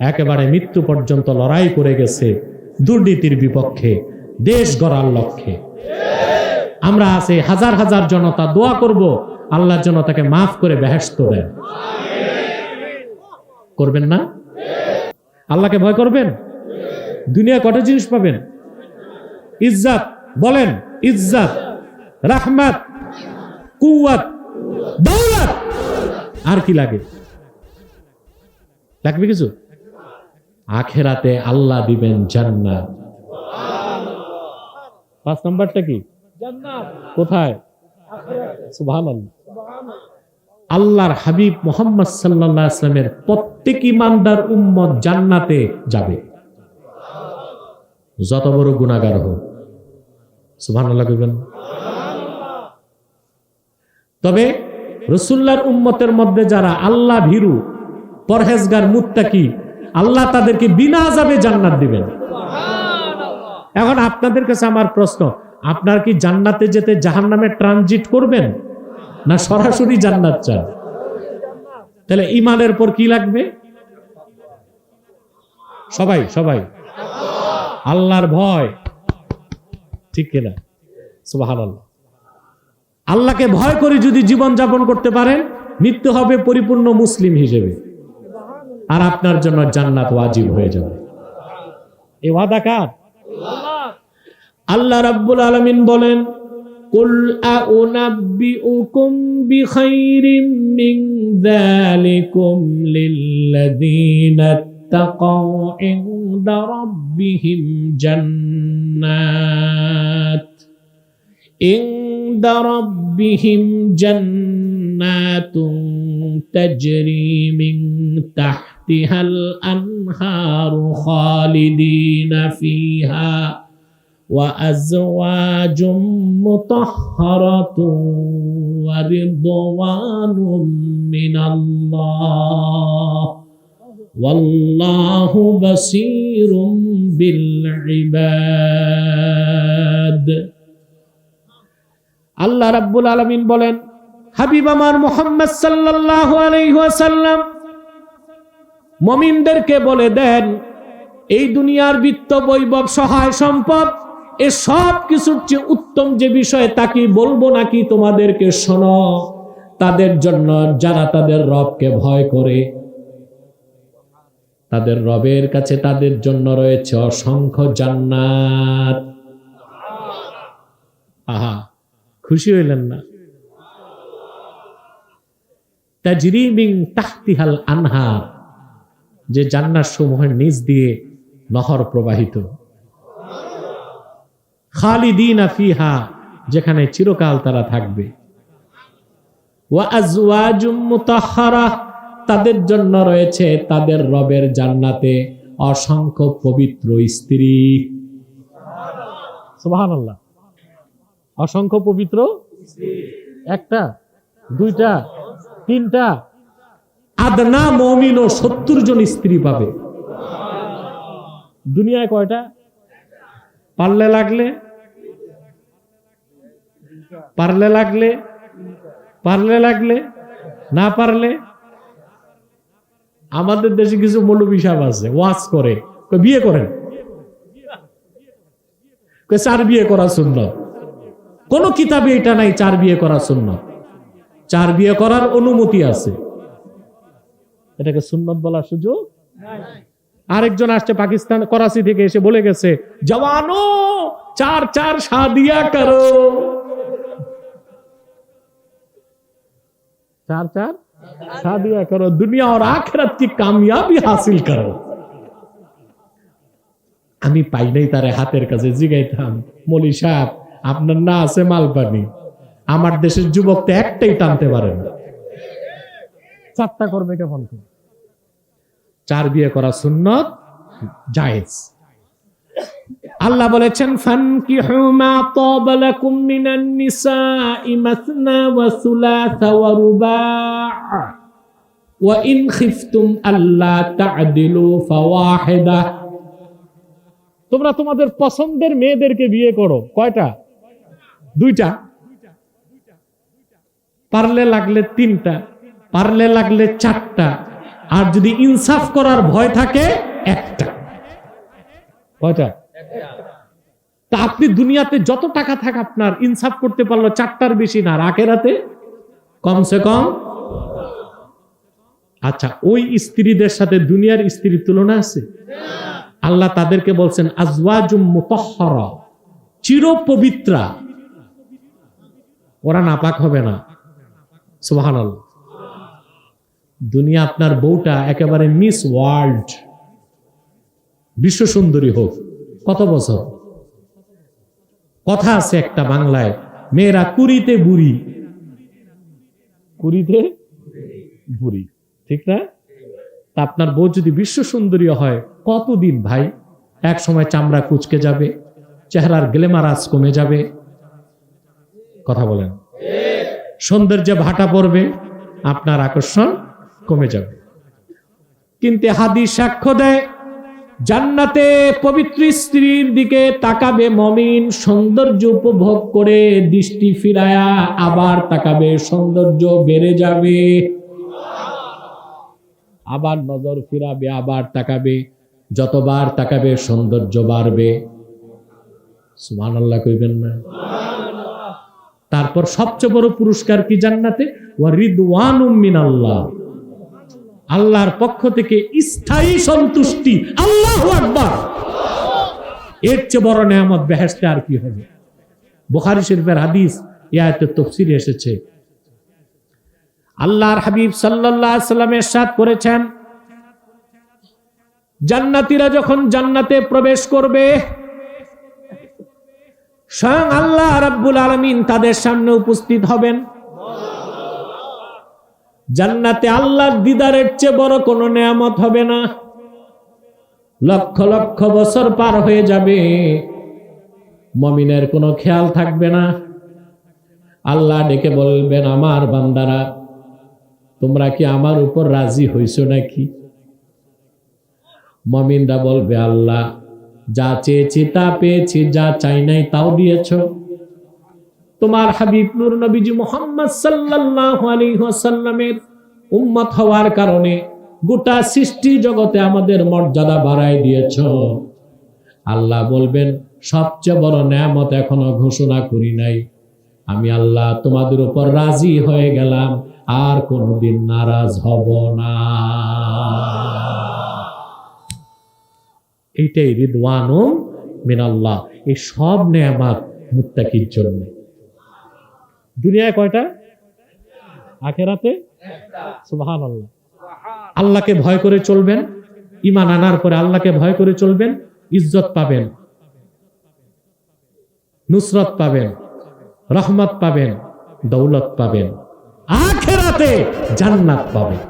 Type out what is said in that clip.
একেবারে মৃত্যু পর্যন্ত লড়াই করে গেছে দুর্নীতির বিপক্ষে, দেশ গড়ার লক্ষ্যে। আমরা আছে হাজার হাজার জনতা দোয়া করব আল্লাহর জন্য তাকে মাফ করে বেহেশত দেন। করবেন না? আল্লাহকে ভয় করবেন? দুনিয়া কটা জিনিস পাবেন? ইজ্জত, বলেন ইজ্জত, রাহমাত, কুওয়াত, দৌলত। আর কি লাগে? লাগবে কিছু? আখেরাতে আল্লাহ দিবেন জান্নাত। 5 নাম্বারটা কি? জান্নাত। কোথায়? আখিরাতে। সুবহানাল্লাহ। আল্লাহর হাবিব মুহাম্মদ সাল্লাল্লাহু আলাইহি ওয়াসাল্লামের প্রত্যেক ঈমানদার উম্মত জান্নাতে যাবে, যত বড় গুনাহগার হোক। সুবহানাল্লাহ কইবেন। তবে রাসূলুল্লাহর উম্মতের মধ্যে যারা আল্লাহ ভীরু, পরহেজগার, মুত্তাকি, আল্লাহ তাদেরকে বিনা আযাবে জান্নাত দিবেন। এখন আপনাদের কাছে আমার প্রশ্ন, আপনার কি জান্নাতে যেতে জাহান্নামে ট্রানজিট করবেন না সরাসরি জান্নাত চান? তাহলে ঈমানের পর কি লাগবে? সবাই সবাই আল্লাহর ভয়, ঠিক কিনা? সুবহানাল্লাহ। আল্লাহকে ভয় করে যদি জীবন যাপন করতে পারেন, মৃত্যু হবে পরিপূর্ণ মুসলিম হিসেবে, আর আপনার জন্য জান্নাত ওয়াজিব হয়ে যাবে। এই ওয়াদা কার? আল্লাহ রাব্বুল আলামিন বলেন, কুল আউনাব্বিউকুম বিখাইরিম মিন যালিকুম লিল্লাযীনা তাকাউ ইনদা রাব্বিহিম জান্নাত জান্নাতুন তাজরি মিন তাহতিহাল আনহারু খালিদিনা ফিহা وأزواج مطهرة ورضوان من الله والله بصير بالعباد। আল্লাহ রাব্বুল আলামিন বলেন, হাবিব আমার মুহাম্মদ সাল্লাল্লাহু আলাইহি ওয়াসাল্লাম মুমিনদেরকে বলে দেন, এই দুনিয়ার বিত্ত বৈভব, সহায় সম্পদ, এ সব কিছুর চেয়ে উত্তম যে বিষয় তা কি বলবো নাকি তোমাদেরকে? শোনো, তাদের জন্য যারা তাদের রবকে ভয় করে, তাদের রবের কাছে তাদের জন্য রয়েছে অসংখ্য জান্নাত। আহা, খুশি হইলেন না? তাজরি মিন তাহতিহাল আনহার, যে জান্নাত সমূহের নিচ দিয়ে নহর প্রবাহিত। খালিদিনা ফিহা, যেখানে চিরকাল তারা থাকবে। ওয়া আজওয়াজুম মুতাহহারা, তাদের জন্য রয়েছে তাদের রবের জান্নাতে অসংখ্য পবিত্র স্ত্রী। সুবহানাল্লাহ। অসংখ্য পবিত্র একটা, দুইটা, তিনটা, আদনা মুমিনও 70 জন স্ত্রী পাবে। দুনিয়ায় কয়টা? পারলে লাগলে না পারলে। আমাদের দেশে কিছু মৌলবী সাহেব আছে, ওয়াজ করে, বিয়ে করেন, 4 বিয়ে করা সুন্নাত। কোন কিতাবে এটা নাই 4 বিয়ে করা সুন্নাত। 4 বিয়ে করার অনুমতি আছে, এটাকে সুন্নাত বলার সুযোগ নাই। আরেকজন আসছে পাকিস্তান, করাচি থেকে এসে বলে গেছে, জওয়ানো 4 শাদিয়া করো, 4 शादियां करो, दुनिया और आखिरत की कामयाबी हासिल करो। আমি পাই নাই তারে হাতের কাছে, জিগাইতাম, মৌলী সাহেব আপনার না আছে মালপানি, আমার দেশের যুবক তো একটাই টানতে পারে না, 4টা করবে কেমন? 4 বিয়ে করা সুন্নত, জায়েজ। আল্লাহ বলেছেন, ফানকিহু মা তাবা লাকুম মিনান নিসাই মাসনা ওয়া সুলাসা ওয়া রুবা' ওয়া ইন খিফতুম আল্লা তা'দিলু ফাওয়াহিদা। তোমরা তোমাদের পছন্দের মেয়েদেরকে বিয়ে করো। কয়টা? 2টা। পারলে লাগলে 3টা, পারলে লাগলে 4টা, আর যদি ইনসাফ করার ভয় থাকে একটা। কয়টা? তা আপনি দুনিয়াতে যত টাকা থাকে আপনার, ইনসাফ করতে পারলো 4টার বেশি না, আর আখিরাতে কমসে কম। আচ্ছা, ওই স্ত্রীদের সাথে দুনিয়ার স্ত্রীর তুলনা আছে? আল্লাহ তাদেরকে বলছেন আজওয়াজুম মুতাহহারা, চির পবিত্রা, ওরা নাপাক হবে না। সুবহানাল্লাহ। দুনিয়া আপনার বউটা একেবারে মিস ওয়ার্ল্ড, বিশ্ব সুন্দরী হোক, কত বছর? কথা আছে একটা বাংলায়, মেয়েরা কুড়িতে বুড়ি, কুড়িতে বুড়ি, ঠিক না? তা আপনার বউ যদি বিশ্ব সুন্দরী হয় কতদিন ভাই? এক সময় চামড়া কুচকে যাবে, চেহারার গ্ল্যামারাস কমে যাবে, কথা বলেন, সৌন্দর্যে ভাটা পড়বে, আপনার আকর্ষণ কমে যাবে। কিন্তু হাদিস সাক্ষ্য দেয়, জান্নাতে পবিত্র স্ত্রীর দিকে তাকাবে মুমিন, সৌন্দর্য উপভোগ করে দৃষ্টি ফিরায়া আবার তাকাবে, সৌন্দর্য বেড়ে যাবে, আবার নজর ফিরাবে, আবার তাকাবে, যতবার তাকাবে সৌন্দর্য বাড়বে। সুবহানাল্লাহ কইবেন না? তারপর সবচেয়ে বড় পুরস্কার কি জান্নাতে? ওয়া রিদওয়ানুম মিনাল্লাহ, আল্লাহর পক্ষ থেকে স্থায়ী সন্তুষ্টি। আল্লাহু আকবার। এর চেয়ে বড় নেয়ামত বেহেশতে আর কি হবে? বুখারী শরীফের হাদিস, এই আয়াতের তাফসীরে এসেছে, আল্লাহর হাবিব সাল্লাল্লাহু আলাইহি ওয়াসাল্লাম ইরশাদ করেছেন, জান্নাতীরা যখন জান্নাতে প্রবেশ করবে, স্বয়ং আল্লাহ রাব্বুল আলামিন তাদের সামনে উপস্থিত হবেন। জান্নাতে আল্লাহর দিদারের চেয়ে বড় কোনো নেয়ামত হবে না। লক্ষ লক্ষ বছর পার হয়ে যাবে, মুমিনের কোনো খেয়াল থাকবে না। আল্লাহ ডেকে বলবেন, আমার বান্দারা, তোমরা কি আমার উপর রাজি হইছো নাকি? মুমিনরা বলবে, আল্লাহ যা চেয়েছি তা পেয়েছি, যা চাই নাই তাও দিয়েছো। তোমার হাবিব নূর নবীজি মুহাম্মদ সাল্লাল্লাহু আলাইহি ওয়াসাল্লামের উম্মত হওয়ার কারণে গোটা সৃষ্টি জগতে আমাদের মর্যাদা বাড়ায় দিয়েছো। আল্লাহ বলবেন, সবচেয়ে বড় নেয়ামত এখনো ঘোষণা করি নাই। আমি আল্লাহ তোমাদের উপর রাজি হয়ে গেলাম, আর কোনদিন নারাজ হব না। এইটাই রিদওয়ানুম মিনাল্লাহ। এই সব নেয়ামত মুত্তাকির জন্য। দুনিয়ায় কয়টা? আখিরাতে সুবহানাল্লাহ। আল্লাহকে ভয় করে চলবেন, ঈমান আনার পরে আল্লাহকে ভয় করে চলবেন, ইজ্জত পাবেন, নুসরত পাবেন, রহমত পাবেন, দৌলত পাবেন, আখিরাতে জান্নাত পাবেন।